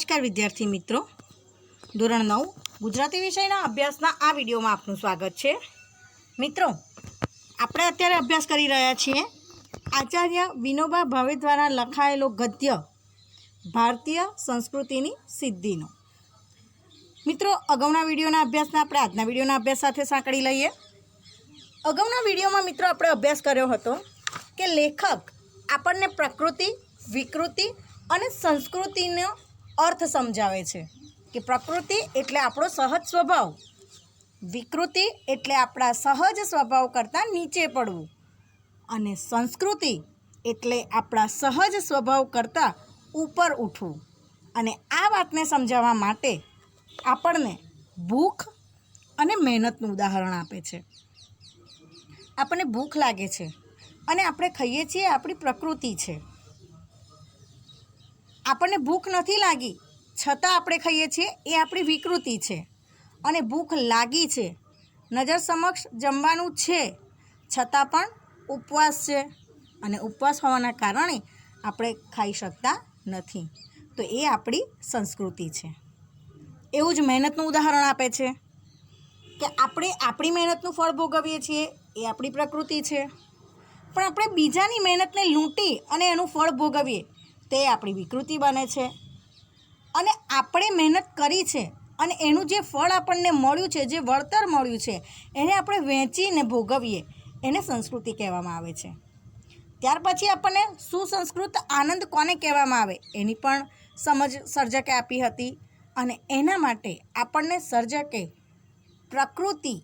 નમસ્કાર વિદ્યાર્થી મિત્રો, ધોરણ 9 ગુજરાતી વિષયના અભ્યાસના આ વિડીયોમાં આપનું સ્વાગત છે। મિત્રો, આપણે અત્યારે અભ્યાસ કરી રહ્યા છીએ આચાર્ય વિનોબા ભાવે દ્વારા લખાયેલો ગદ્ય ભારતીય સંસ્કૃતિની સિદ્ધિનો। મિત્રો, અગાઉના વિડીયોના અભ્યાસના આપણે આજના વિડીયોના અભ્યાસ સાથે સાંકળી લઈએ। અગાઉના વિડીયોમાં મિત્રો આપણે અભ્યાસ કર્યો હતો કે લેખક આપણને પ્રકૃતિ, વિકૃતિ અને સંસ્કૃતિનો अर्थ समझावे छे कि प्रकृति एटले आपणो सहज स्वभाव, विकृति एटले आपणा सहज स्वभाव करता नीचे पड़वुं अने संस्कृति एटले आपणा सहज स्वभाव करता ऊपर उठवुं। अने आ वातने समजाववा माटे आपणने भूख अने मेहनतनुं उदाहरण आपे छे। आपणे भूख लागे छे अने आपणे खाईए छीए आपणी प्रकृति छे। આપણને ભૂખ નથી લાગી છતાં આપણે ખાઈએ છીએ એ આપણી વિકૃતિ છે। અને ભૂખ લાગી છે, નજર સમક્ષ જમવાનું છે છતાં પણ ઉપવાસ છે અને ઉપવાસ હોવાના કારણે આપણે ખાઈ શકતા નથી, તો એ આપણી સંસ્કૃતિ છે। એવું જ મહેનતનું ઉદાહરણ આપે છે કે આપણે આપણી મહેનતનું ફળ ભોગવીએ છીએ એ આપણી પ્રકૃતિ છે, પણ આપણે બીજાની મહેનતને લૂંટી અને એનું ફળ ભોગવીએ તે આપણી વિકૃતિ બને છે। અને આપણે મહેનત કરી છે અને એનું જે ફળ આપણને મળ્યું છે, જે વળતર મળ્યું છે, એને આપણે વહેંચીને ભોગવીએ એને સંસ્કૃતિ કહેવામાં આવે છે। ત્યાર પછી આપણને સુસંસ્કૃત આનંદ કોને કહેવામાં આવે એની પણ સમજ સર્જકે આપી હતી અને એના માટે આપણને સર્જકે પ્રકૃતિ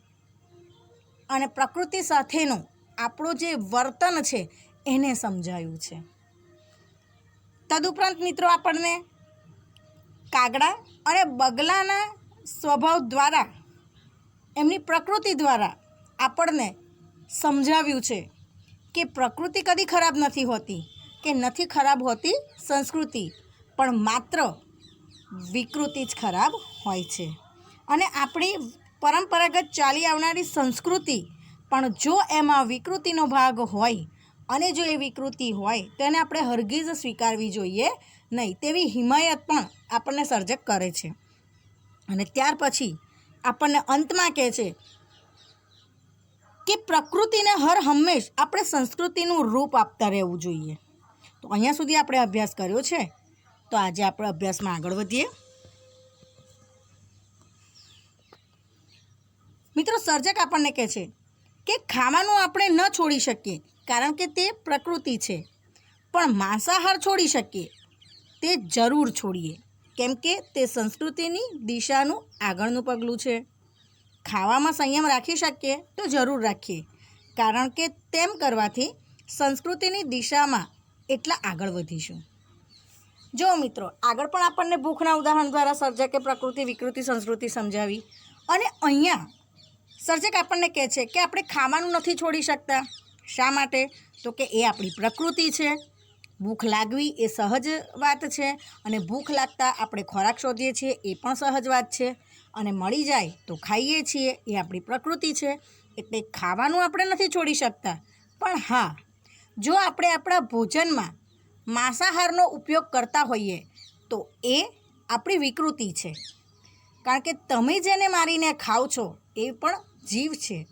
અને પ્રકૃતિ સાથેનું આપણું જે વર્તન છે એને સમજાવ્યું છે। તદુપરાંત મિત્રો આપણને કાગડા અને બગલાના સ્વભાવ દ્વારા, એમની પ્રકૃતિ દ્વારા આપણને સમજાવ્યું છે કે પ્રકૃતિ કદી ખરાબ નથી હોતી, કે નથી ખરાબ હોતી સંસ્કૃતિ, પણ માત્ર વિકૃતિ જ ખરાબ હોય છે। અને આપણી પરંપરાગત ચાલી આવનારી સંસ્કૃતિ પણ જો એમાં વિકૃતિનો ભાગ હોય અને જો એ વિકૃતિ હોય તો એને આપણે હરગીઝ સ્વીકારવી જોઈએ નહીં, તેવી હિમાયત પણ આપણને સર્જક કરે છે। અને ત્યાર પછી આપણને અંતમાં કહે છે કે પ્રકૃતિને હર હંમેશ આપણે સંસ્કૃતિનું રૂપ આપતા રહેવું જોઈએ। તો અહીંયા સુધી આપણે અભ્યાસ કર્યો છે, તો આજે આપણે અભ્યાસમાં આગળ વધીએ। મિત્રો, સર્જક આપણને કહે છે કે ખાવાનું આપણે ન છોડી શકીએ કારણ કે તે પ્રકૃતિ છે, પણ માંસાહાર છોડી શકીએ તે જરૂર છોડીએ કેમ કે તે સંસ્કૃતિની દિશાનું આગળનું પગલું છે। ખાવામાં સંયમ રાખી શકીએ તો જરૂર રાખીએ કારણ કે તેમ કરવાથી સંસ્કૃતિની દિશામાં એટલા આગળ વધીશું। જો મિત્રો, આગળ પણ આપણને ભૂખના ઉદાહરણ દ્વારા સર્જકે પ્રકૃતિ, વિકૃતિ, સંસ્કૃતિ સમજાવી અને અહીંયા સર્જક આપણને કહે છે કે આપણે ખાવાનું નથી છોડી શકતા। શા માટે? તો કે એ આપણી પ્રકૃતિ છે। ભૂખ લાગવી એ સહજ વાત છે અને ભૂખ લાગતા આપણે ખોરાક શોધીએ છીએ એ પણ સહજ વાત છે અને મળી જાય તો ખાઈએ છીએ એ આપણી પ્રકૃતિ છે। એટલે ખાવાનું આપણે નથી છોડી શકતા, પણ હા, જો આપણે આપણા ભોજનમાં માંસાહારનો ઉપયોગ કરતા હોઈએ તો એ આપણી વિકૃતિ છે, કારણ કે તમે જેને મારીને ખાઓ છો એ પણ જીવ છે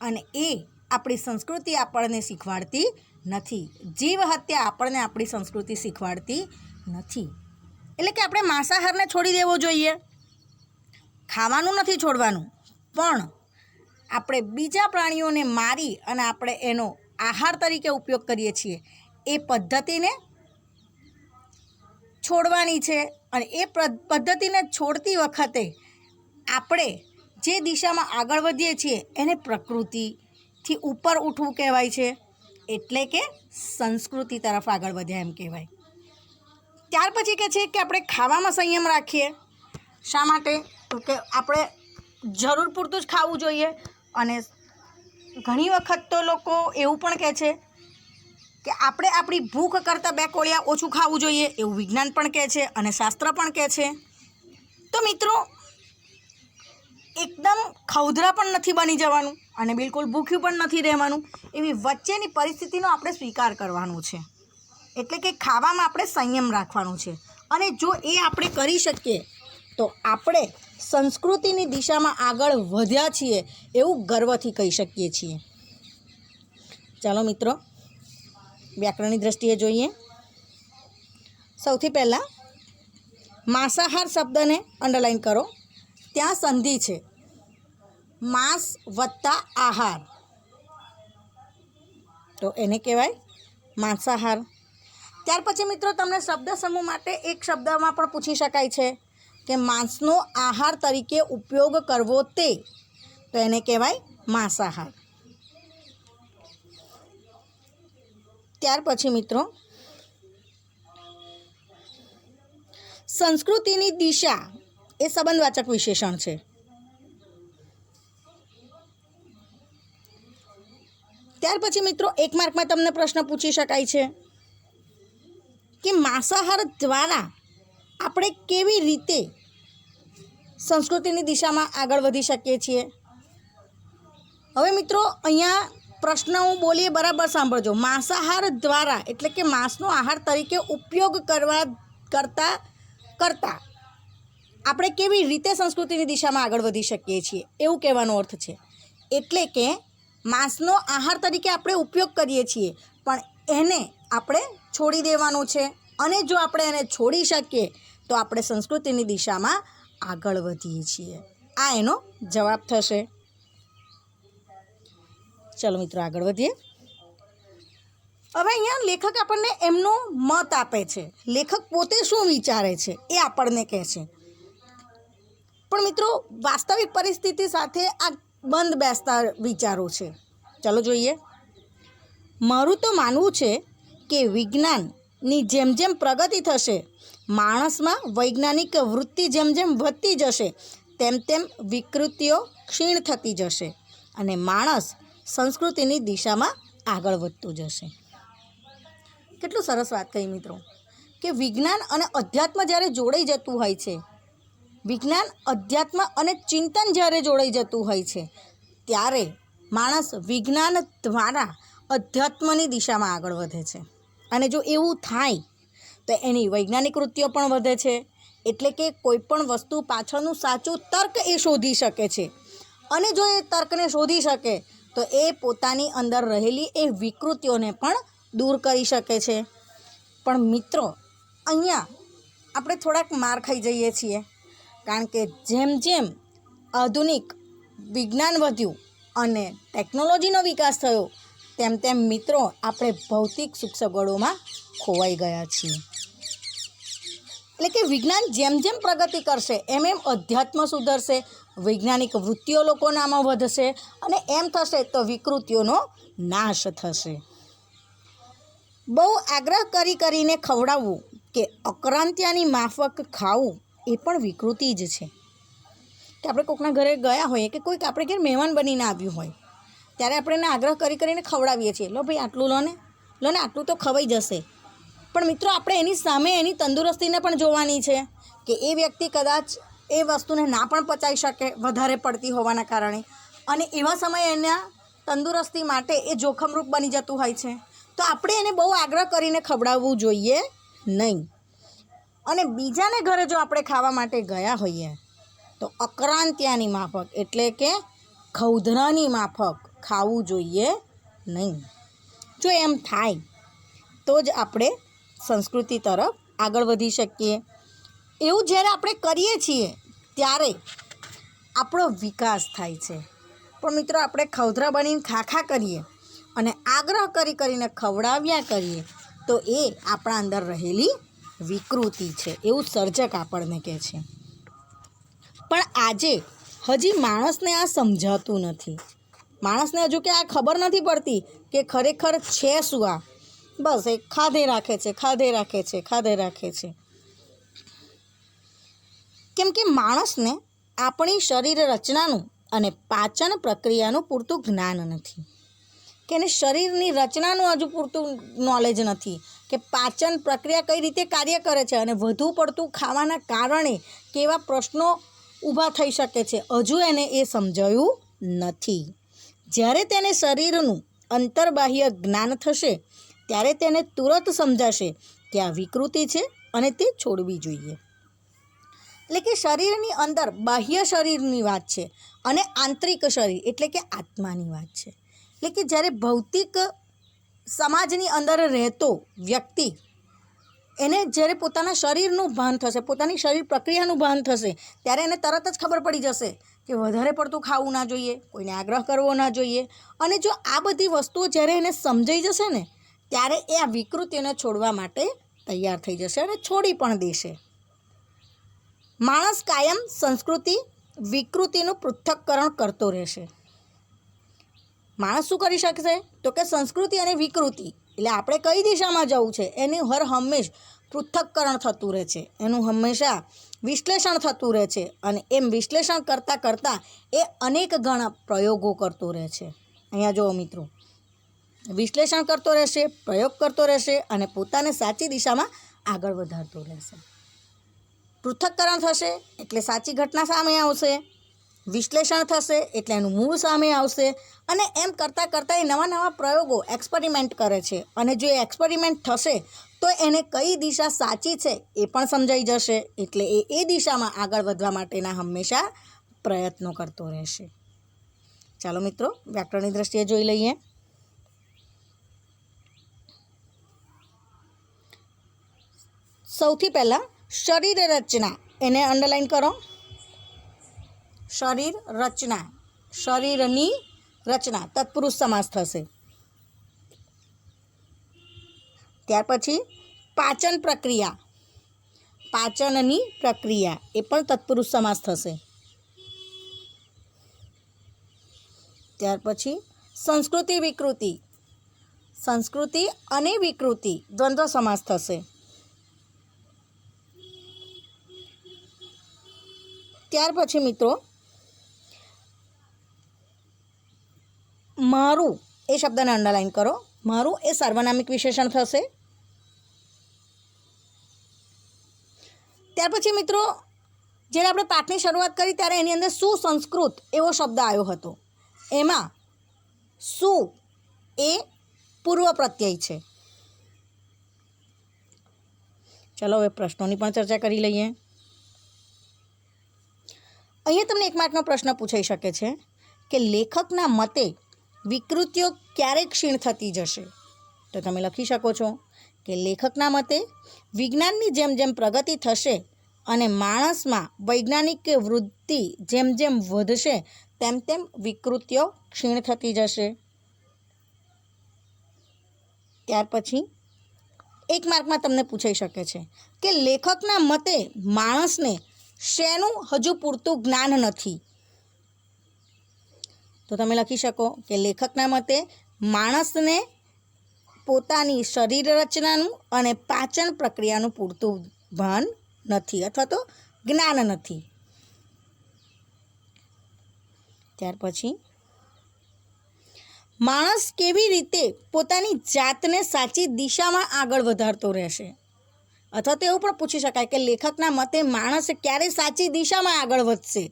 અને એ આપણી સંસ્કૃતિ આપણને શીખવાડતી નથી। જીવ હત્યા આપણને આપણી સંસ્કૃતિ શીખવાડતી નથી। એટલે કે આપણે માંસાહારને છોડી દેવો જોઈએ, ખાવાનું નથી છોડવાનું, પણ આપણે બીજા પ્રાણીઓને મારી અને આપણે એનો આહાર તરીકે ઉપયોગ કરીએ છીએ એ પદ્ધતિને છોડવાની છે। અને એ પદ્ધતિને છોડતી વખતે આપણે જે દિશામાં આગળ વધીએ છીએ એને પ્રકૃતિથી ઉપર ઉઠવું કહેવાય છે, એટલે કે સંસ્કૃતિ તરફ આગળ વધ્યા એમ કહેવાય। ત્યાર પછી કહે છે કે આપણે ખાવામાં સંયમ રાખીએ। શા માટે? તો કે આપણે જરૂર પૂરતું જ ખાવું જોઈએ અને ઘણી વખત તો લોકો એવું પણ કહે છે કે આપણે આપણી ભૂખ કરતાં 2 કોળિયા ઓછું ખાવું જોઈએ, એવું વિજ્ઞાન પણ કહે છે અને શાસ્ત્ર પણ કહે છે। તો મિત્રો, એકદમ ખૌધરા પણ નથી બની જવાનું અને બિલકુલ ભૂખ્યું પણ નથી રહેવાનું, એવી વચ્ચેની પરિસ્થિતિનો આપણે સ્વીકાર કરવાનો છે। એટલે કે ખાવામાં આપણે સંયમ રાખવાનું છે અને જો એ આપણે કરી શકીએ તો આપણે સંસ્કૃતિની દિશામાં આગળ વધ્યા છીએ એવું ગર્વથી કહી શકીએ છીએ. ચાલો મિત્રો, વ્યાકરણની દ્રષ્ટિએ જોઈએ. સૌથી પહેલાં માંસાહાર શબ્દને અંડરલાઈન કરો. ત્યાં સંધિ છે, માંસ વત્તા આહાર, તો એને કહેવાય માંસાહાર. ત્યાર પછી મિત્રો તમને શબ્દ સમૂહ માટે એક શબ્દમાં પણ પૂછી શકાય છે કે માંસનો આહાર તરીકે ઉપયોગ કરવો તે, તો એને કહેવાય માંસાહાર. ત્યાર પછી મિત્રો સંસ્કૃતિની દિશા એ સંબંધવાચક વિશેષણ છે. ત્યાર પછી મિત્રો એક માર્કમાં તમને પ્રશ્ન પૂછી શકાય છે કે માંસાહાર દ્વારા આપણે કેવી રીતે સંસ્કૃતિની દિશામાં આગળ વધી શકીએ છીએ. હવે મિત્રો અહીંયા પ્રશ્ન હું બોલીએ બરાબર સાંભળજો. માંસાહાર દ્વારા એટલે કે માંસનો આહાર તરીકે ઉપયોગ કરતા આપણે કેવી રીતે સંસ્કૃતિની દિશામાં આગળ વધી શકીએ છીએ એવું કહેવાનો અર્થ છે. એટલે કે માંસનો આહાર તરીકે આપણે ઉપયોગ કરીએ છીએ પણ એને આપણે છોડી દેવાનું છે, અને જો આપણે એને છોડી શકીએ તો આપણે સંસ્કૃતિની દિશામાં આગળ વધીએ છીએ. આ એનો જવાબ થશે. ચલો મિત્રો આગળ વધીએ. હવે અહીંયા લેખક આપણને એમનો મત આપે છે. લેખક પોતે શું વિચારે છે એ આપણને કહે છે, પણ મિત્રો વાસ્તવિક પરિસ્થિતિ સાથે આ બંધ બેસતા વિચારો છે. ચાલો જોઈએ. મારું તો માનવું છે કે વિજ્ઞાનની જેમ જેમ પ્રગતિ થશે, માણસમાં વૈજ્ઞાનિક વૃત્તિ જેમ જેમ વધતી જશે તેમ તેમ વિકૃતિઓ ક્ષીણ થતી જશે અને માણસ સંસ્કૃતિની દિશામાં આગળ વધતું જશે. કેટલું સરસ વાત કહી મિત્રો કે વિજ્ઞાન અને અધ્યાત્મ જ્યારે જોડાઈ જતું હોય છે, વિજ્ઞાન અધ્યાત્મ અને ચિંતન જ્યારે જોડાઈ જતું હોય છે ત્યારે માણસ વિજ્ઞાન દ્વારા અધ્યાત્મની દિશામાં આગળ વધે છે. અને જો એવું થાય તો એની વૈજ્ઞાનિક વૃત્તિઓ પણ વધે છે. એટલે કે કોઈ પણ વસ્તુ પાછળનું સાચું તર્ક એ શોધી શકે છે, અને જો એ તર્કને શોધી શકે તો એ પોતાની અંદર રહેલી એ વિકૃતિઓને પણ દૂર કરી શકે છે. પણ મિત્રો અહીંયા આપણે થોડાક માર ખાઈ જઈએ છીએ, કારણ કે જેમ જેમ આધુનિક વિજ્ઞાન વધ્યું અને ટેકનોલોજીનો વિકાસ થયો તેમ તેમ મિત્રો આપણે ભૌતિક સુખ સગવડોમાં ખોવાઈ ગયા છીએ. એટલે કે વિજ્ઞાન જેમ જેમ પ્રગતિ કરશે એમ એમ અધ્યાત્મ સુધરશે, વૈજ્ઞાનિક વૃત્તિઓ લોકોનામાં વધશે, અને એમ થશે તો વિકૃતિઓનો નાશ થશે. બહુ આગ્રહ કરીને ખવડાવવું કે અક્રાંતિયાની માફક ખાવું એ પણ વિકૃતિ જ છે. કે આપણે કોઈકના ઘરે ગયા હોઈએ કે કોઈક આપણે ઘેર મહેમાન બનીને આવ્યું હોય ત્યારે આપણે એને આગ્રહ કરીને ખવડાવીએ છીએ, લો ભાઈ આટલું લો ને આટલું તો ખવાઈ જશે. પણ મિત્રો આપણે એની સામે એની તંદુરસ્તીને પણ જોવાની છે કે એ વ્યક્તિ કદાચ એ વસ્તુને ના પણ પચાવી શકે વધારે પડતી હોવાના કારણે, અને એવા સમયે એના તંદુરસ્તી માટે એ જોખમરૂપ બની જતું હોય છે. તો આપણે એને બહુ આગ્રહ કરીને ખવડાવવું જોઈએ નહીં. અને બીજાને ઘરે જો આપણે ખાવા માટે ગયા હોઈએ તો અક્રાંતિયાની માફક એટલે કે ખૌધરાની માફક ખાવું જોઈએ નહીં. જો એમ થાય તો જ આપણે સંસ્કૃતિ તરફ આગળ વધી શકીએ. એવું જ્યારે આપણે કરીએ છીએ ત્યારે આપણો વિકાસ થાય છે. પણ મિત્રો આપણે ખૌધરા બનીને ખાખા કરીએ અને આગ્રહ કરીને ખવડાવ્યા કરીએ તો એ આપણા અંદર રહેલી વિકૃતિ છે એવું સર્જક આપણને કહે છે. પણ આજે હજી માણસને આ સમજાતું નથી. માણસને હજુ કે આ ખબર નથી પડતી કે ખરેખર છે શું આ. બસ એ ખાધે રાખે છે. કેમ કે માણસને આપણી શરીર રચનાનું અને પાચન પ્રક્રિયાનું પૂરતું જ્ઞાન નથી, કે એને શરીરની રચનાનું હજુ પૂરતું નોલેજ નથી કે પાચન પ્રક્રિયા કઈ રીતે કાર્ય કરે છે અને વધુ પડતું ખાવાના કારણે કેવા પ્રશ્નો ઊભા થઈ શકે છે, હજુ એને એ સમજાયું નથી. જ્યારે તેને શરીરનું અંતર્બાહ્ય જ્ઞાન થશે ત્યારે તેને તુરંત સમજાશે કે આ વિકૃતિ છે અને તે છોડવી જોઈએ. એટલે કે શરીરની અંદર બાહ્ય શરીરની વાત છે અને આંતરિક શરીર એટલે કે આત્માની વાત છે. એટલે કે જ્યારે ભૌતિક સમાજની અંદર રહેતો વ્યક્તિ એને જ્યારે પોતાના શરીરનું ભાન થશે, પોતાની શરીર પ્રક્રિયાનું ભાન થશે, ત્યારે એને તરત જ ખબર પડી જશે કે વધારે પડતું ખાવું ના જોઈએ, કોઈને આગ્રહ કરવો ના જોઈએ. અને જો આ બધી વસ્તુઓ જ્યારે એને સમજાઈ જશે ને, ત્યારે એ આ વિકૃતિને છોડવા માટે તૈયાર થઈ જશે અને છોડી પણ દેશે. માણસ કાયમ સંસ્કૃતિ વિકૃતિનું પૃથ્થકરણ કરતો રહેશે. માણસ શું કરી શકશે? તો કે સંસ્કૃતિ અને વિકૃતિ એટલે આપણે કઈ દિશામાં જવું છે એનું હર હંમેશ પૃથ્થકરણ થતું રહે છે, એનું હંમેશા વિશ્લેષણ થતું રહે છે. અને એમ વિશ્લેષણ કરતાં કરતાં એ અનેક ગણા પ્રયોગો કરતો રહે છે. અહીંયા જુઓ મિત્રો, વિશ્લેષણ કરતો રહેશે, પ્રયોગ કરતો રહેશે અને પોતાને સાચી દિશામાં આગળ વધારતો રહેશે. પૃથ્થકરણ થશે એટલે સાચી ઘટના સામે આવશે, વિશ્લેષણ થશે એટલે એનું મૂળ સામે આવશે. અને એમ કરતાં કરતાં એ નવા નવા પ્રયોગો એક્સપેરિમેન્ટ કરે છે. અને જો એ એક્સપેરિમેન્ટ થશે તો એને કઈ દિશા સાચી છે એ પણ સમજાઈ જશે. એટલે એ દિશામાં આગળ વધવા માટેના હંમેશા પ્રયત્નો કરતો રહેશે. ચાલો મિત્રો, વ્યાકરણની દ્રષ્ટિએ જોઈ લઈએ. સૌથી પહેલાં શરીર રચના, એને અંડરલાઈન કરો. શરીર રચના, શરીરની રચના તત્પુરુષ સમાસ થશે. ત્યાર પછી પાચન પ્રક્રિયા, પાચનની પ્રક્રિયા એ પણ તત્પુરુષ સમાસ થશે. ત્યાર પછી સંસ્કૃતિ વિકૃતિ, સંસ્કૃતિ અને વિકૃતિ દ્વંદ્વ સમાસ થશે. ત્યાર પછી મિત્રો મારું એ શબ્દને અંડરલાઈન કરો. મારું એ સાર્વનામિક વિશેષણ થશે. ત્યાર પછી મિત્રો જ્યારે આપણે પાઠની શરૂઆત કરી ત્યારે એની અંદર સુસંસ્કૃત એવો શબ્દ આવ્યો હતો. એમાં સુ એ પૂર્વ પ્રત્યય છે. ચલો હવે પ્રશ્નોની પણ ચર્ચા કરી લઈએ. અહીંયા તમને એક માર્કનો પ્રશ્ન પૂછાઈ શકે છે કે લેખકના મતે વિકૃતિઓ ક્યારે ક્ષીણ થતી જશે? તો તમે લખી શકો છો કે લેખકના મતે વિજ્ઞાનની જેમ જેમ પ્રગતિ થશે અને માણસમાં વૈજ્ઞાનિક વૃત્તિ જેમ જેમ વધશે તેમ તેમ વિકૃતિઓ ક્ષીણ થતી જશે. ત્યાર પછી એક માર્કમાં તમને પૂછાઈ શકે છે કે લેખકના મતે માણસને શેનું હજુ પૂરતું જ્ઞાન નથી? તો તમે લખી શકો કે લેખકના મતે માણસને પોતાની શરીર રચનાનું અને પાચન પ્રક્રિયાનું પૂરતું ભાન નથી અથવા તો જ્ઞાન નથી. ત્યાર પછી માણસ કેવી રીતે પોતાની જાતને સાચી દિશામાં આગળ વધારતો રહેશે? અથવા તો એવું પણ પૂછી શકાય કે લેખકના મતે માણસ ક્યારે સાચી દિશામાં આગળ વધશે?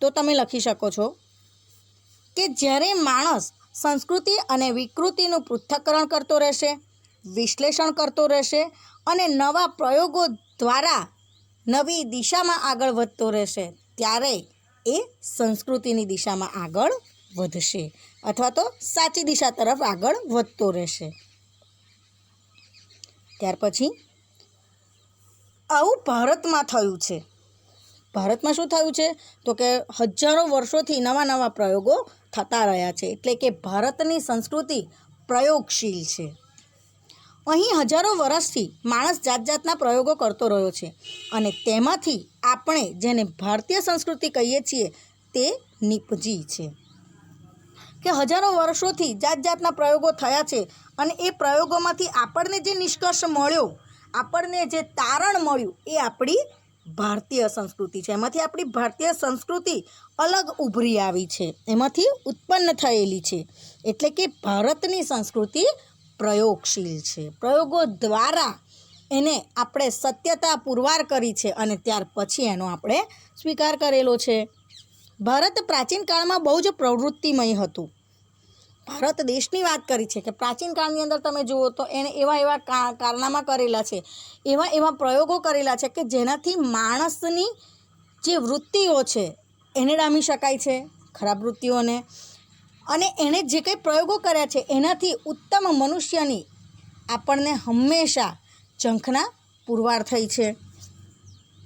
તો તમે લખી શકો છો કે જ્યારે માણસ સંસ્કૃતિ અને વિકૃતિનું પૃથ્થકરણ કરતો રહેશે, વિશ્લેષણ કરતો રહેશે અને નવા પ્રયોગો દ્વારા નવી દિશામાં આગળ વધતો રહેશે, ત્યારે એ સંસ્કૃતિની દિશામાં આગળ વધશે અથવા તો સાચી દિશા તરફ આગળ વધતો રહેશે. ત્યાર પછી આવું ભારતમાં થયું છે. ભારતમાં શું થયું છે? તો કે હજારો વર્ષોથી નવા નવા પ્રયોગો થતા રહ્યા છે. એટલે કે ભારતની સંસ્કૃતિ પ્રયોગશીલ છે. અહીં હજારો વર્ષથી માણસ જાત જાતના પ્રયોગો કરતો રહ્યો છે અને તેમાંથી આપણે જેને ભારતીય સંસ્કૃતિ કહીએ છીએ તે નીપજી છે. કે હજારો વર્ષોથી જાત જાતના પ્રયોગો થયા છે અને એ પ્રયોગોમાંથી આપણને જે નિષ્કર્ષ મળ્યો, આપણને જે તારણ મળ્યું એ આપણી ભારતીય સંસ્કૃતિ છે. એમાંથી આપણી ભારતીય સંસ્કૃતિ અલગ ઉભરી આવી છે, એમાંથી ઉત્પન્ન થયેલી છે. એટલે કે ભારતની સંસ્કૃતિ પ્રયોગશીલ છે. પ્રયોગો દ્વારા એને આપણે સત્યતા પુરવાર કરી છે અને ત્યાર પછી એનો આપણે સ્વીકાર કરેલો છે. ભારત પ્રાચીન કાળમાં બહુ જ પ્રવૃત્તિમય હતું. ભારત દેશની વાત કરી છે કે પ્રાચીન કાળની અંદર તમે જુઓ તો એણે એવા કારનામા કરેલા છે, એવા પ્રયોગો કરેલા છે કે જેનાથી માણસની જે વૃત્તિઓ છે એને ડામી શકાય છે, ખરાબ વૃત્તિઓને, અને એણે જે કંઈ પ્રયોગો કર્યા છે એનાથી ઉત્તમ મનુષ્યની આપણને હંમેશા ઝંખના પુરવાર થઈ છે.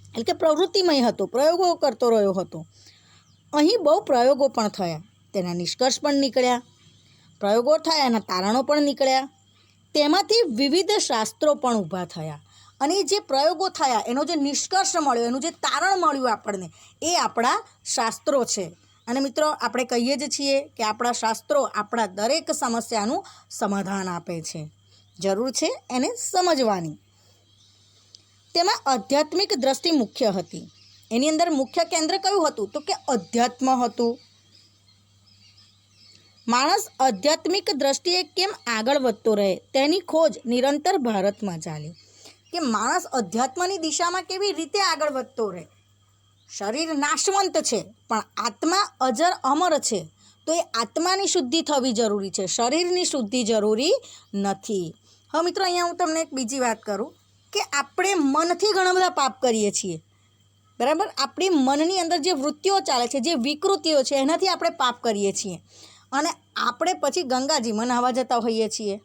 એટલે કે પ્રવૃત્તિમય હતો, પ્રયોગો કરતો રહ્યો હતો. અહીં બહુ પ્રયોગો પણ થયા, તેના નિષ્કર્ષ પણ નીકળ્યા, પ્રયોગો થયા એના તારણો પણ નીકળ્યા, તેમાંથી વિવિધ શાસ્ત્રો પણ ઊભા થયા. અને જે પ્રયોગો થયા એનો જે નિષ્કર્ષ મળ્યો, એનું જે તારણ મળ્યું આપણને, એ આપણા શાસ્ત્રો છે. અને મિત્રો, આપણે કહીએ જ છીએ કે આપણા શાસ્ત્રો આપણા દરેક સમસ્યાનું સમાધાન આપે છે. જરૂર છે એને સમજવાની. તેમાં આધ્યાત્મિક દ્રષ્ટિ મુખ્ય હતી. એની અંદર મુખ્ય કેન્દ્ર કયું હતું? તો કે અધ્યાત્મ હતું. માણસ આધ્યાત્મિક દ્રષ્ટિએ કેમ આગળ વધતો રહે તેની ખોજ નિરંતર ભારતમાં ચાલી. કે માણસ અધ્યાત્મની દિશામાં કેવી રીતે આગળ વધતો રહે. શરીર નાશવંત છે પણ આત્મા અજર અમર છે, તો એ આત્માની શુદ્ધિ થવી જરૂરી છે, શરીરની શુદ્ધિ જરૂરી નથી. હવે મિત્રો, અહીંયા હું તમને એક બીજી વાત કરું કે આપણે મનથી ઘણા બધા પાપ કરીએ છીએ, બરાબર? આપણી મનની અંદર જે વૃત્તિઓ ચાલે છે, જે વિકૃતિઓ છે, એનાથી આપણે પાપ કરીએ છીએ અને આપણે પછી ગંગાજીમાં નહાવા જતા હોઈએ છીએ.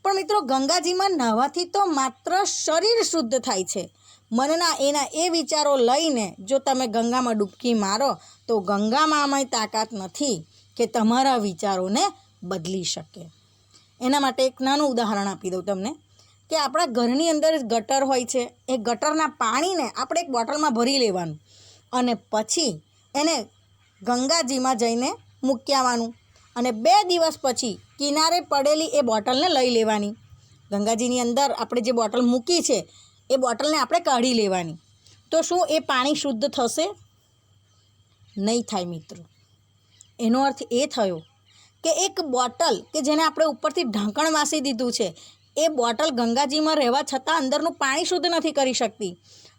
પણ મિત્રો, ગંગાજીમાં નહાવાથી તો માત્ર શરીર શુદ્ધ થાય છે. મનના એના એ વિચારો લઈને જો તમે ગંગામાં ડૂબકી મારો તો ગંગામાં તાકાત નથી કે તમારા વિચારોને બદલી શકે. એના માટે એક નાનું ઉદાહરણ આપી દઉં તમને કે આપણા ઘરની અંદર ગટર હોય છે, એ ગટરના પાણીને આપણે એક બોટલમાં ભરી લેવાનું અને પછી એને ગંગાજીમાં જઈને મૂકી આવવાનું અને 2 દિવસ પછી કિનારે પડેલી એ બોટલને લઈ લેવાની. ગંગાજીની અંદર આપણે જે બોટલ મૂકી છે એ બોટલને આપણે કાઢી લેવાની. તો શું એ પાણી શુદ્ધ થશે? નહીં થાય મિત્રો. એનો અર્થ એ થયો કે એક બોટલ કે જેને આપણે ઉપરથી ઢાંકણ વાસી દીધું છે, એ બોટલ ગંગાજીમાં રહેવા છતાં અંદરનું પાણી શુદ્ધ નથી કરી શકતી.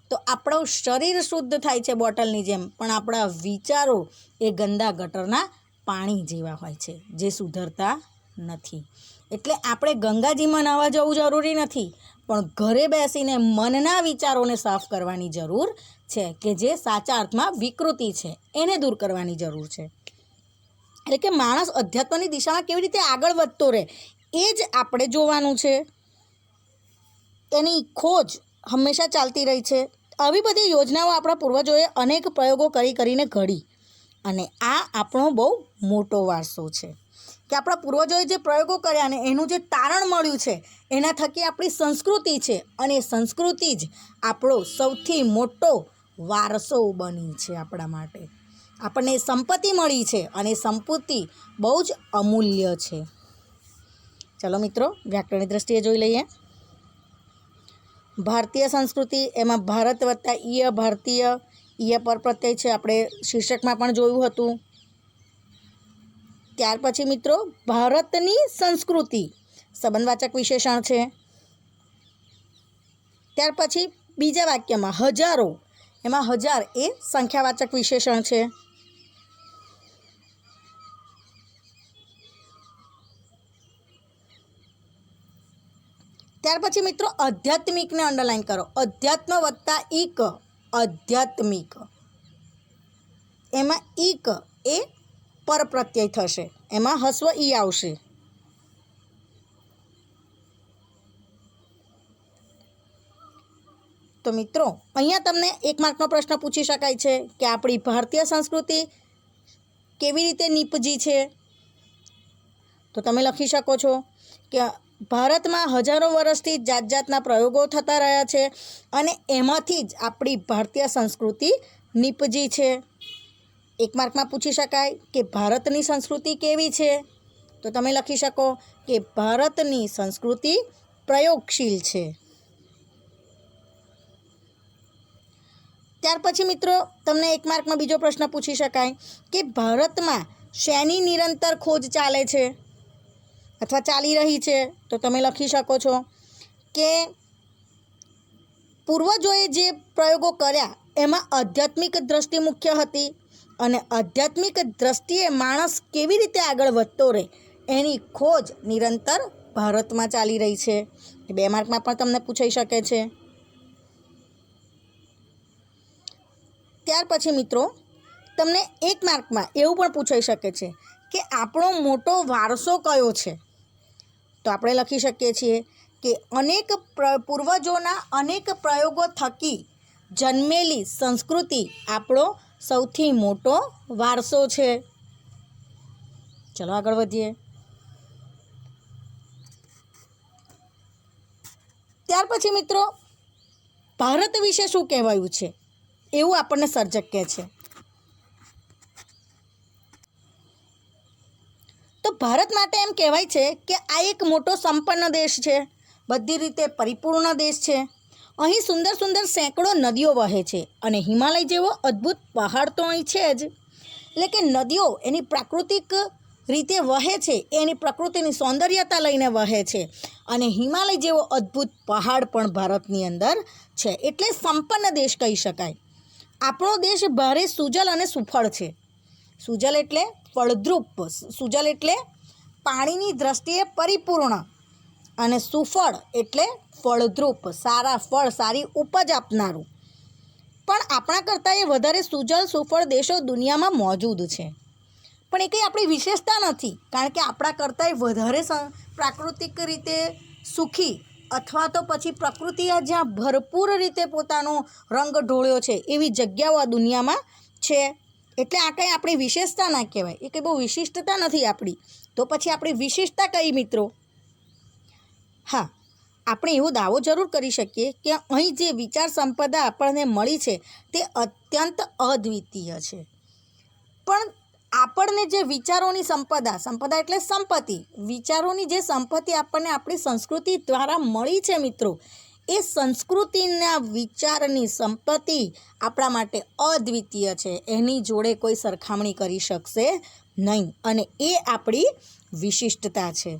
તો આપણું શરીર શુદ્ધ થાય છે બોટલની જેમ, પણ આપણા વિચારો એ ગંદા ગટરના પાણી જેવા હોય છે, જે સુધરતા નથી. એટલે આપણે ગંગાજીમાં નહાવા જવું જરૂરી નથી, પણ ઘરે બેસીને મનના વિચારોને સાફ કરવાની જરૂર છે, કે જે સાચા અર્થમાં વિકૃતિ છે એને દૂર કરવાની જરૂર છે. એટલે કે માણસ અધ્યાત્મની દિશામાં કેવી રીતે આગળ વધતો રહે એ જ આપણે જોવાનું છે. તેની ખોજ હંમેશા ચાલતી રહી છે. આવી બધી યોજનાઓ આપણા પૂર્વજોએ અનેક પ્રયોગો કરીને ઘડી, અને આ આપણો બહુ મોટો વારસો છે કે આપણા પૂર્વજોએ જે પ્રયોગો કર્યા ને એનું જે તારણ મળ્યું છે, એના થકી આપણી સંસ્કૃતિ છે, અને એ સંસ્કૃતિ જ આપણો સૌથી મોટો વારસો બની છે આપણા માટે. આપણને સંપત્તિ મળી છે અને સંપત્તિ બહુ જ અમૂલ્ય છે. ચલો મિત્રો, વ્યાકરણની દ્રષ્ટિએ જોઈ લઈએ. ભારતીય સંસ્કૃતિ, એમાં ભારત વત્તા ઈય, ભારતીય, ઈય પર પ્રત્યય છે, આપણે શીર્ષકમાં પણ જોયું હતું. ત્યાર પછી મિત્રો, ભારતની સંસ્કૃતિ સંબંધવાચક વિશેષણ છે. ત્યાર પછી બીજા વાક્યમાં હજારો, એમાં 1000 એ સંખ્યાવાચક વિશેષણ છે. ત્યાર પછી મિત્રો, આધ્યાત્મિકને અંડરલાઈન કરો. અધ્યાત્મ વત્તા ઈક, આધ્યાત્મિક. એમાં ઈક એ પર પ્રત્યય થશે, એમાં હસ્વ ઈ આવશે. તો મિત્રો, અહીંયા તમને 1 માર્કનો પ્રશ્ન પૂછી શકાય છે કે આપણી ભારતીય સંસ્કૃતિ કેવી રીતે નીપજી છે. તો તમે લખી શકો છો કે ભારતમાં હજારો વર્ષથી જાતના પ્રયોગો થતા રહ્યા છે અને એમાંથી જ આપણી ભારતીય સંસ્કૃતિ નીપજી છે. 1 માર્કમાં પૂછી શકાય કે ભારતની સંસ્કૃતિ કેવી છે. તો તમે લખી શકો કે ભારતની સંસ્કૃતિ પ્રયોગશીલ છે. ત્યાર પછી મિત્રો, તમને 1 માર્કમાં બીજો પ્રશ્ન પૂછી શકાય કે ભારતમાં શેની નિરંતર ખોજ ચાલે છે અથવા ચાલી રહી છે. તો તમે લખી શકો છો કે પૂર્વજોએ જે પ્રયોગો કર્યા એમાં આધ્યાત્મિક દ્રષ્ટિ મુખ્ય હતી. અને આધ્યાત્મિક દ્રષ્ટિએ માણસ કેવી રીતે આગળ વધતો રહે એની ખોજ નિરંતર ભારતમાં ચાલી રહી છે. 2 માર્કમાં પણ તમને પૂછાઈ શકે છે. ત્યાર પછી મિત્રો તમને 1 માર્કમાં એવું પણ પૂછાઈ શકે છે કે આપણો મોટો વારસો કયો છે. તો આપણે લખી શકીએ છીએ કે અનેક પૂર્વજોના અનેક પ્રયોગો થકી જન્મેલી સંસ્કૃતિ આપણો સૌથી મોટો વારસો છે. ચલો આગળ વધીએ. ત્યાર પછી મિત્રો ભારત વિશે શું કહેવાયું છે એવું આપણને સર્જક કહે છે. તો ભારત માટે એમ કહેવાય છે કે આ એક મોટો સંપન્ન દેશ છે, બધી રીતે પરિપૂર્ણ દેશ છે. અહીં સુંદર સુંદર સેંકડો નદીઓ વહે છે અને હિમાલય જેવો અદ્ભુત પહાડ તો અહીં છે જ. એટલે કે નદીઓ એની પ્રાકૃતિક રીતે વહે છે, એની પ્રકૃતિની સૌંદર્યતા લઈને વહે છે અને હિમાલય જેવો અદ્ભુત પહાડ પણ ભારતની અંદર છે. એટલે સંપન્ન દેશ કહી શકાય. આપણો દેશ ભારે સુજલ અને સુફળ છે. સુજલ એટલે ફળદ્રુપ, સુજલ એટલે પાણીની દ્રષ્ટિએ પરિપૂર્ણ અને સુફળ એટલે ફળદ્રુપ, સારા ફળ, સારી ઉપજ આપનારું. પણ આપણા કરતાં એ વધારે સુજલ સુફળ દેશો દુનિયામાં મોજૂદ છે. પણ એ કંઈ આપણી વિશેષતા નથી, કારણ કે આપણા કરતાં વધારે પ્રાકૃતિક રીતે સુખી અથવા તો પછી પ્રકૃતિએ જ્યાં ભરપૂર રીતે પોતાનો રંગ ઢોળ્યો છે એવી જગ્યાઓ આ દુનિયામાં છે. એટલે આ કંઈ આપણી વિશેષતા ના કહેવાય, એ કંઈ બહુ વિશિષ્ટતા નથી આપણી. તો પછી આપણી વિશેષતા કઈ મિત્રો? હા, આપણે એવો દાવો જરૂર કરી શકીએ કે અહીં જે વિચાર સંપદા આપણને મળી છે તે અત્યંત અદ્વિતીય છે. પણ આપણને જે વિચારોની સંપદા એટલે સંપત્તિ, વિચારોની જે સંપત્તિ આપણને આપણી સંસ્કૃતિ દ્વારા મળી છે મિત્રો, એ સંસ્કૃતિના વિચારની સંપત્તિ આપણા માટે અદ્વિતીય છે. એની જોડે કોઈ સરખામણી કરી શકશે નહીં અને એ આપણી વિશિષ્ટતા છે.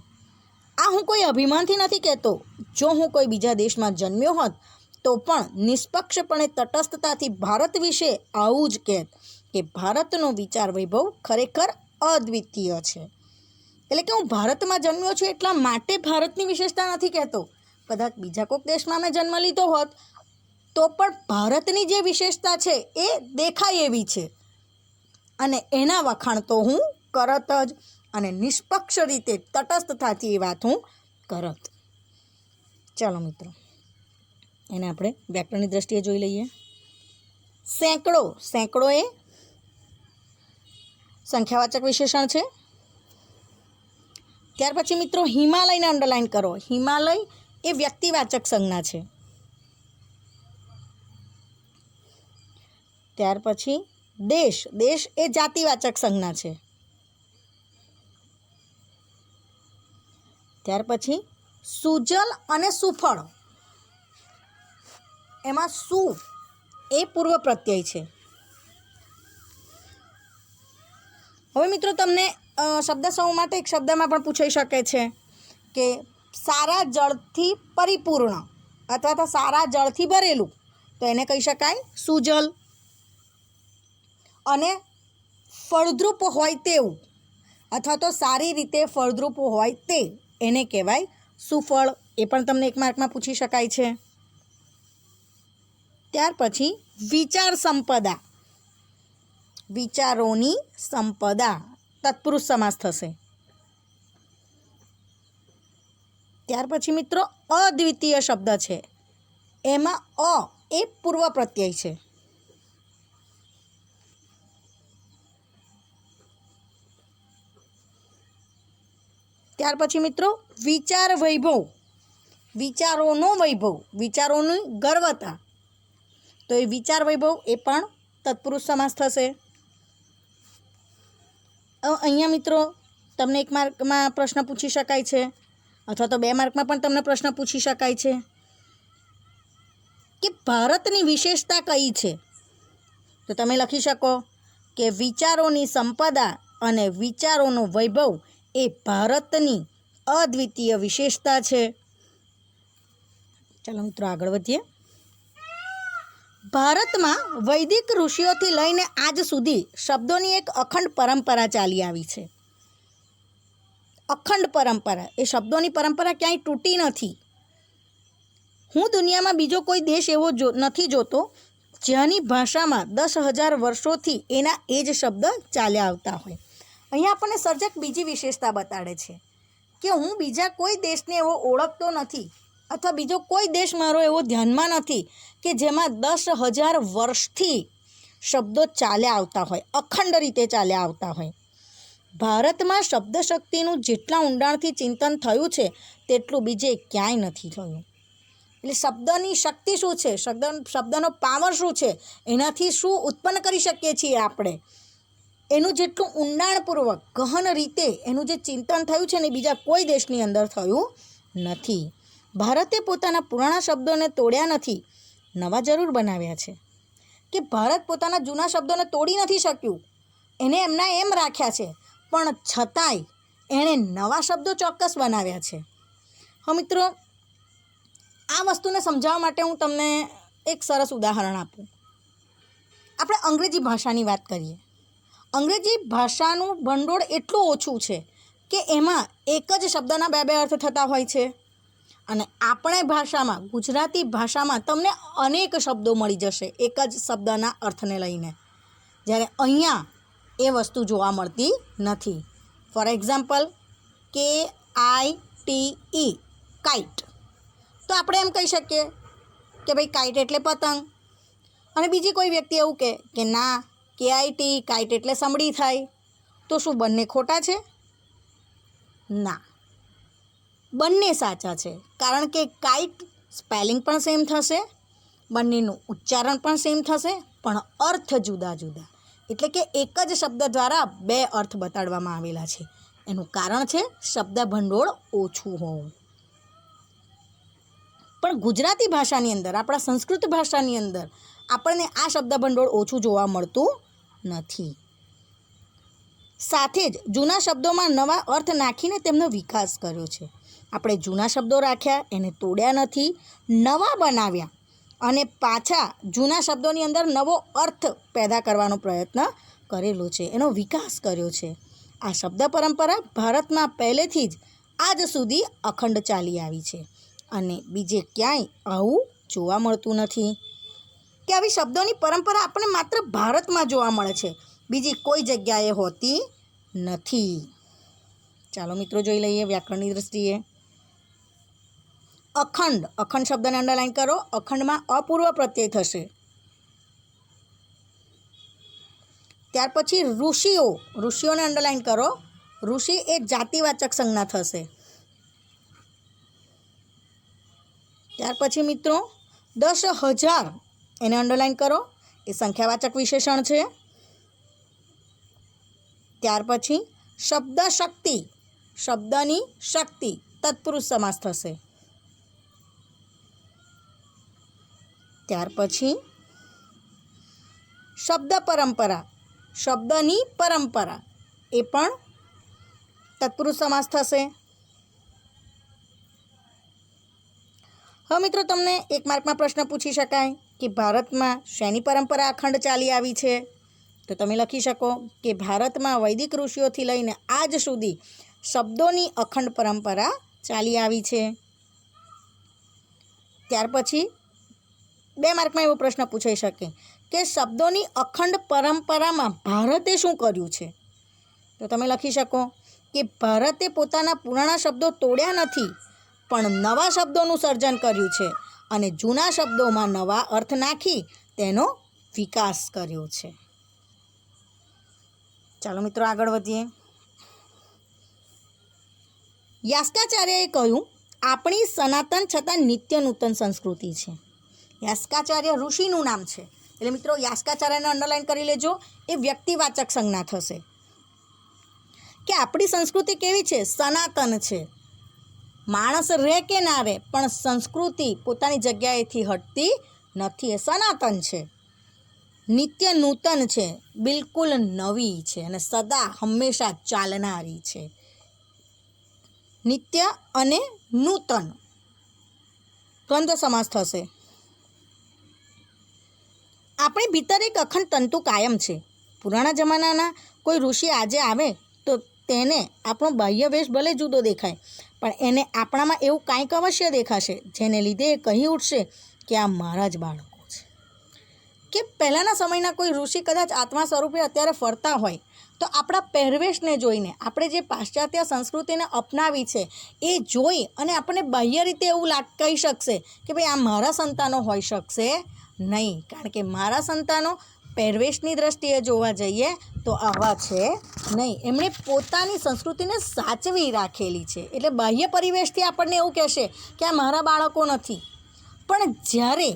આ હું કોઈ અભિમાનથી નથી કહેતો. જો હું કોઈ બીજા દેશમાં જન્મ્યો હોત તો પણ નિષ્પક્ષપણે તટસ્થતાથી ભારત વિશે આવું જ કહેત કે ભારતનો વિચાર વૈભવ ખરેખર અદ્વિતીય છે. એટલે કે હું ભારતમાં જન્મ્યો છું એટલા માટે ભારતની વિશેષતા નથી કહેતો. કદાચ બીજા કોઈક દેશમાં મેં જન્મ લીધો હોત તો પણ ભારતની જે વિશેષતા છે એ દેખાય એવી છે અને એના વખાણ તો હું કરત જ, અને નિષ્પક્ષ રીતે તટસ્થતાથી એ વાત હું કરત. ચાલો મિત્રો, એને આપણે વ્યાકરણની દ્રષ્ટિએ જોઈ લઈએ. સેંકડો એ સંખ્યાવાચક વિશેષણ છે. ત્યાર પછી મિત્રો હિમાલયને અંડરલાઇન કરો. હિમાલય એ વ્યક્તિવાચક સંજ્ઞા છે. ત્યાર પછી દેશ એ જાતિવાચક સંજ્ઞા છે. ત્યાર પછી સુજલ અને સુફળ, એમાં સુ એ પૂર્વ પ્રત્યય છે. હવે મિત્રો તમને શબ્દ સમૂહ માટે એક શબ્દમાં પણ પૂછાઈ શકે છે કે સારા જળથી પરિપૂર્ણ અથવા તો સારા જળથી ભરેલું, તો એને કહી શકાય સુજલ. અને ફળદ્રુપ હોય તેવું અથવા તો સારી રીતે ફળદ્રુપ હોય તે, એને કહેવાય સુફળ. એ પણ તમને 1 માર્કમાં પૂછી શકાય છે. ત્યાર પછી વિચાર સંપદા, વિચારોની સંપદા, તત્પુરુષ સમાસ થશે. ત્યાર પછી મિત્રો અદ્વિતીય શબ્દ છે, એમાં એ પૂર્વ પ્રત્યય છે. ત્યાર પછી મિત્રો વિચાર વૈભવ, વિચારોનો વૈભવ, વિચારોની ગર્વતા, તો એ વિચાર વૈભવ એ પણ તત્પુરુષ સમાસ થશે. અહીંયા મિત્રો તમને 1 માર્કમાં પ્રશ્ન પૂછી શકાય છે અથવા તો 2 માર્કમાં પણ તમને પ્રશ્ન પૂછી શકાય છે કે ભારતની વિશેષતા કઈ છે. તો તમે લખી શકો કે વિચારોની સંપદા અને વિચારોનો વૈભવ એ ભારતની અદ્વિતીય વિશેષતા છે. ચાલો મિત્રો આગળ વધીએ. ભારતમાં વૈદિક ઋષિઓથી લઈને આજ સુધી શબ્દોની એક અખંડ પરંપરા ચાલી આવી છે. અખંડ પરંપરા, એ શબ્દોની પરંપરા ક્યાંય તૂટી નથી. હું દુનિયામાં બીજો કોઈ દેશ એવો નથી જોતો જેની ભાષામાં 10,000 વર્ષોથી એના એ જ શબ્દ ચાલ્યા આવતા હોય. અહીંયા આપણને સર્જક બીજી વિશેષતા બતાડે છે કે હું બીજા કોઈ દેશને એવો ઓળખતો નથી અથવા બીજો કોઈ દેશ મારો એવો ધ્યાનમાં નથી કે જેમાં 10,000 વર્ષથી શબ્દો ચાલ્યા આવતા હોય, અખંડ રીતે ચાલ્યા આવતા હોય. ભારતમાં શબ્દ શક્તિનું જેટલા ઊંડાણથી ચિંતન થયું છે તેટલું બીજે ક્યાંય નથી થયું. એટલે શબ્દની શક્તિ શું છે, શબ્દનો પાવર શું છે, એનાથી શું ઉત્પન્ન કરી શકીએ છીએ આપણે, એનું જેટલું ઊંડાણપૂર્વક ગહન રીતે એનું જે ચિંતન થયું છે ને બીજા કોઈ દેશની અંદર થયું નથી. ભારતે પોતાના પુરાણા શબ્દોને તોડ્યા નથી, નવા જરૂર બનાવ્યા છે. કે ભારત પોતાના જૂના શબ્દોને તોડી નથી શક્યું, એને એમના એમ રાખ્યા છે, પણ છતાંય એણે નવા શબ્દો ચોક્કસ બનાવ્યા છે. હા મિત્રો, આ વસ્તુને સમજાવવા માટે હું તમને એક સરસ ઉદાહરણ આપું. આપણે અંગ્રેજી ભાષાની વાત કરીએ. અંગ્રેજી ભાષાનું ભંડોળ એટલું ઓછું છે કે એમાં એક જ શબ્દના બે અર્થ થતા હોય છે. અને આપણે ભાષામાં, ગુજરાતી ભાષામાં તમને અનેક શબ્દો મળી જશે એક જ શબ્દના અર્થને લઈને, જ્યારે અહીંયા એ વસ્તુ જોવા મળતી નથી. For example, KITE, kite. તો આપણે એમ કહી શકીએ કે ભાઈ કાઇટ એટલે પતંગ. અને બીજી કોઈ વ્યક્તિ એવું કહે કે ના, KIT, કાઇટ એટલે સમડી થાય. તો શું બંને ખોટા છે? ના, બંને સાચા છે. કારણ કે કાઇટ સ્પેલિંગ પણ સેમ થશે, બંનેનું ઉચ્ચારણ પણ સેમ થશે, પણ અર્થ જુદા જુદા. એટલે કે એક જ શબ્દ દ્વારા બે અર્થ બતાડવામાં આવેલા છે. એનું કારણ છે શબ્દ ભંડોળ ઓછું હોવું. પણ ગુજરાતી ભાષાની અંદર, આપણા સંસ્કૃત ભાષાની અંદર આપણને આ શબ્દ ભંડોળ ઓછું જોવા મળતું નથી. સાથે જ જૂના શબ્દોમાં નવા અર્થ નાખીને તેમનો વિકાસ કર્યો છે. આપણે જૂના શબ્દો રાખ્યા, એને તોડ્યા નથી, નવા બનાવ્યા અને પાછા જૂના શબ્દોની અંદર નવો અર્થ પેદા કરવાનો પ્રયત્ન કરેલો છે, એનો વિકાસ કર્યો છે. આ શબ્દ પરંપરા ભારતમાં પહેલેથી જ આજ સુધી અખંડ ચાલી આવી છે અને બીજે ક્યાંય આવું જોવા મળતું નથી. કે આવી શબ્દોની પરંપરા આપણને માત્ર ભારતમાં જોવા મળે છે, બીજી કોઈ જગ્યાએ હોતી નથી. ચાલો મિત્રો, જોઈ લઈએ વ્યાકરણની દૃષ્ટિએ. અખંડ, અખંડ શબ્દને અંડરલાઈન કરો. અખંડમાં અપૂર્વ પ્રત્યય થશે. ત્યાર પછી ઋષિઓ, ઋષિઓને અંડરલાઈન કરો. ઋષિ એ જાતિવાચક સંજ્ઞા થશે. ત્યાર પછી મિત્રો 10,000 એને અંડરલાઈન કરો, એ સંખ્યાવાચક વિશેષણ છે. ત્યાર પછી શબ્દ શક્તિ, શબ્દની શક્તિ તત્પુરુષ સમાસ થશે. ત્યાર પછી શબ્દ પરંપરા, શબ્દની પરંપરા, એ પણ તત્પુરુષ સમાસ થશે. હવે મિત્રો, તમને એક માર્કમાં પ્રશ્ન પૂછી શકાય કે ભારતમાં શેની પરંપરા અખંડ ચાલી આવી છે? તો તમે લખી શકો કે ભારતમાં વૈદિક ઋષિઓથી લઈને આજ સુધી શબ્દોની અખંડ પરંપરા ચાલી આવી છે. ત્યાર પછી 2 માર્કમાં એવો પ્રશ્ન પૂછાઈ શકે કે શબ્દોની અખંડ પરંપરામાં ભારતે શું કર્યું છે? તો તમે લખી શકો કે ભારતે પોતાના પુરાણા શબ્દો તોડ્યા નથી, પણ નવા શબ્દોનું સર્જન કર્યું છે અને જૂના શબ્દોમાં નવા અર્થ નાખી તેનો વિકાસ કર્યો છે. ચાલો મિત્રો, આગળ વધીએ. યાસ્કાચાર્યએ કહ્યું, આપણી સનાતન છતાં નિત્ય નૂતન સંસ્કૃતિ છે. યાસ્કાચાર્ય ઋષિનું નામ છે, એટલે મિત્રો યાસ્કાચાર્યને અંડરલાઈન કરી લેજો. એ વ્યક્તિવાચક સંજ્ઞા થશે કે આપણી સંસ્કૃતિ કેવી છે? સનાતન છે. માણસ રહે કે ના રહે, પણ સંસ્કૃતિ પોતાની જગ્યાએથી હટતી નથી, એ સનાતન છે. નિત્ય નૂતન છે, બિલકુલ નવી છે અને સદા હંમેશા ચાલનારી છે. નિત્ય અને નૂતન દ્વંદ્વ સમાસ થશે. આપણી ભીતર એક અખંડ તંતુ કાયમ છે. પુરાણા જમાનાના કોઈ ઋષિ આજે આવે તો તેને આપણો બાહ્ય વેશ ભલે જુદો દેખાય, પણ એને આપણામાં એવું કાંઈક અવશ્ય દેખાશે જેને લીધે એ કહી ઉઠશે કે આ મારા જ બાળકો છે. કે પહેલાંના સમયના કોઈ ઋષિ કદાચ આત્મા સ્વરૂપે અત્યારે ફરતા હોય તો આપણા પહેરવેશને જોઈને, આપણે જે પાશ્ચાત્ય સંસ્કૃતિને અપનાવી છે એ જોઈ અને આપણને બાહ્ય રીતે એવું કહી શકશે કે ભાઈ આ મારા સંતાનો હોઈ શકશે નહીં, કારણ કે મારા સંતાનો પહેરવેશની દ્રષ્ટિએ જોવા જઈએ તો આવા છે નહીં. એમણે પોતાની સંસ્કૃતિને સાચવી રાખેલી છે, એટલે બાહ્ય પરિવેશથી આપણને એવું કહેશે કે આ મારા બાળકો નથી. પણ જ્યારે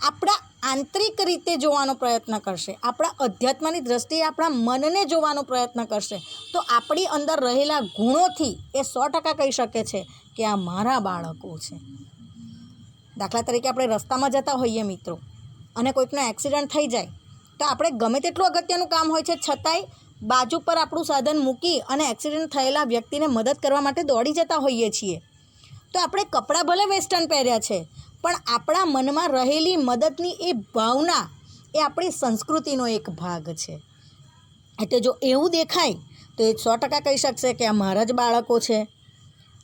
આપણા આંતરિક રીતે જોવાનો પ્રયત્ન કરશે, આપણા અધ્યાત્મની દ્રષ્ટિએ આપણા મનને જોવાનો પ્રયત્ન કરશે, તો આપણી અંદર રહેલા ગુણોથી એ 100% કહી શકે છે કે આ મારા બાળકો છે. દાખલા તરીકે આપણે રસ્તામાં જતા હોઈએ મિત્રો, અને કોઈકનો એક્સિડન્ટ થઈ જાય તો આપણે ગમે તેટલું અગત્યનું કામ હોય છે છતાંય બાજુ પર આપણું સાધન મૂકી અને એક્સિડન્ટ થયેલા વ્યક્તિને મદદ કરવા માટે દોડી જતા હોઈએ છીએ. તો આપણે કપડાં ભલે વેસ્ટર્ન પહેર્યા છે, પણ આપણા મનમાં રહેલી મદદની એ ભાવના એ આપણી સંસ્કૃતિનો એક ભાગ છે. એટલે જો એવું દેખાય તો એ 100% કહી શકશે કે આ મારા જ બાળકો છે.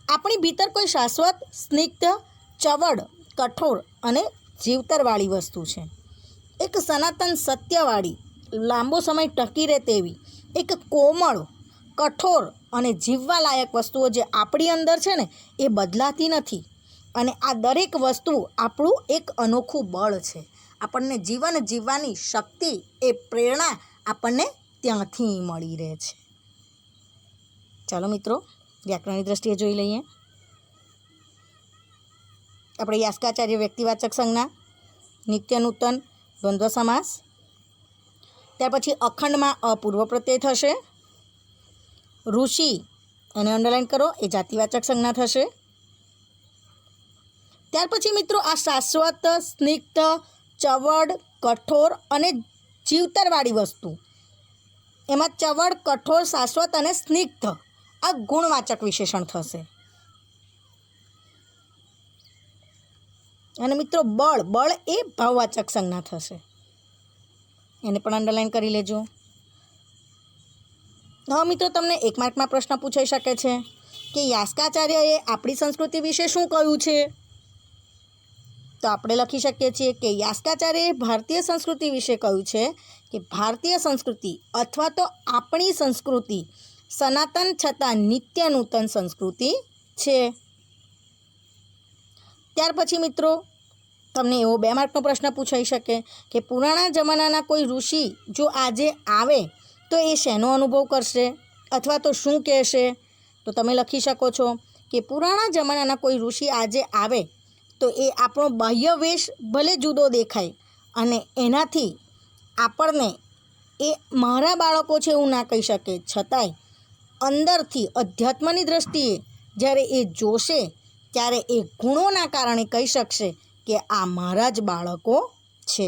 આપણી ભીતર કોઈ શાશ્વત, સ્નિગ્ધ, ચવડ, કઠોર અને જીવતરવાળી વસ્તુ છે. એક સનાતન સત્યવાળી, લાંબો સમય ટકી રહે તેવી, એક કોમળ, કઠોર અને જીવવાલાયક વસ્તુઓ જે આપણી અંદર છે ને એ બદલાતી નથી. અને આ દરેક વસ્તુ આપણું એક અનોખું બળ છે. આપણને જીવન જીવવાની શક્તિ, એ પ્રેરણા આપણને ત્યાંથી મળી રહે છે. ચાલો મિત્રો, વ્યાકરણની દ્રષ્ટિએ જોઈ લઈએ. આપણે યાસ્કાચાર્ય વ્યક્તિવાચક સંજ્ઞા, નિત્ય નૂતન, દ્વંદ્વ સમાસ. ત્યાર પછી અખંડમાં અપૂર્વ પ્રત્યય થશે. ઋષિ, એને અંડરલાઈન કરો, એ જાતિવાચક સંજ્ઞા થશે. ત્યાર પછી મિત્રો આ શાશ્વત, સ્નિગ્ધ, ચવડ, કઠોર અને જીવતરવાળી વસ્તુ, એમાં ચવડ, કઠોર, શાશ્વત અને સ્નિગ્ધ આ ગુણવાચક વિશેષણ થશે. અને મિત્રો બળ એ ભાવવાચક સંજ્ઞા થશે. એને પણ અંડરલાઈન કરી લેજો. હવે મિત્રો તમને 1 માર્કમાં પ્રશ્ન પૂછાઈ શકે છે કે યાસ્કાચાર્યએ આપણી સંસ્કૃતિ વિશે શું કહ્યું છે? તો આપણે લખી શકીએ છીએ કે યાસ્કાચાર્યએ ભારતીય સંસ્કૃતિ વિશે કહ્યું છે કે ભારતીય સંસ્કૃતિ અથવા તો આપણી સંસ્કૃતિ સનાતન છતાં નિત્ય નૂતન સંસ્કૃતિ છે. ત્યાર પછી મિત્રો તમને એવો 2 માર્કનો પ્રશ્ન પૂછાઈ શકે કે પુરાણા જમાનાના કોઈ ઋષિ જો આજે આવે તો એ શેનો અનુભવ કરશે અથવા તો શું કહેશે? તો તમે લખી શકો છો કે પુરાણા જમાનાના કોઈ ઋષિ આજે આવે તો એ આપણો બાહ્ય વેશ ભલે જુદો દેખાય અને એનાથી આપણને એ મારા બાળકો છે એવું ના કહી શકે, છતાંય અંદરથી અધ્યાત્મની દ્રષ્ટિએ જ્યારે એ જોશે ત્યારે એ ગુણોના કારણે કહી શકશે કે આ મારા જ બાળકો છે.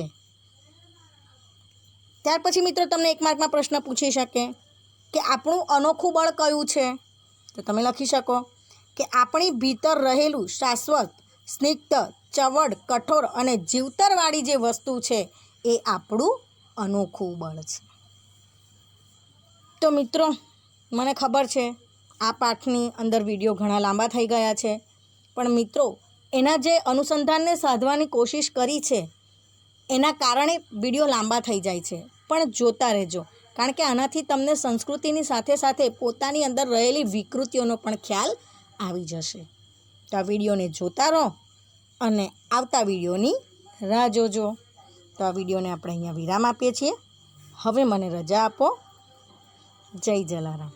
ત્યાર પછી મિત્રો તમને 1 માર્કમાં પ્રશ્ન પૂછી શકે કે આપણું અનોખું બળ કયું છે? તો તમે લખી શકો કે આપણી ભીતર રહેલું શાશ્વત, સ્નિગ્ધ, ચવડ, કઠોર અને જીવતરવાળી જે વસ્તુ છે એ આપણું અનોખું બળ છે. તો મિત્રો મને ખબર છે આ પાઠની અંદર વિડીયો ઘણા લાંબા થઈ ગયા છે, પણ મિત્રો એના જે અનુસંધાનને સાધવાની કોશિશ કરી છે એના કારણે વિડીયો લાંબા થઈ જાય છે. પણ જોતા રહેજો, કારણ કે આનાથી તમને સંસ્કૃતિની સાથે સાથે પોતાની અંદર રહેલી વિકૃતિઓનો પણ ખ્યાલ આવી જશે. તો આ વિડીયોને જોતા રહો અને આવતા વિડીયોની રાહ જોજો. તો આ વિડીયોને આપણે અહીંયા વિરામ આપીએ છીએ. હવે મને રજા આપો. જય જલારામ.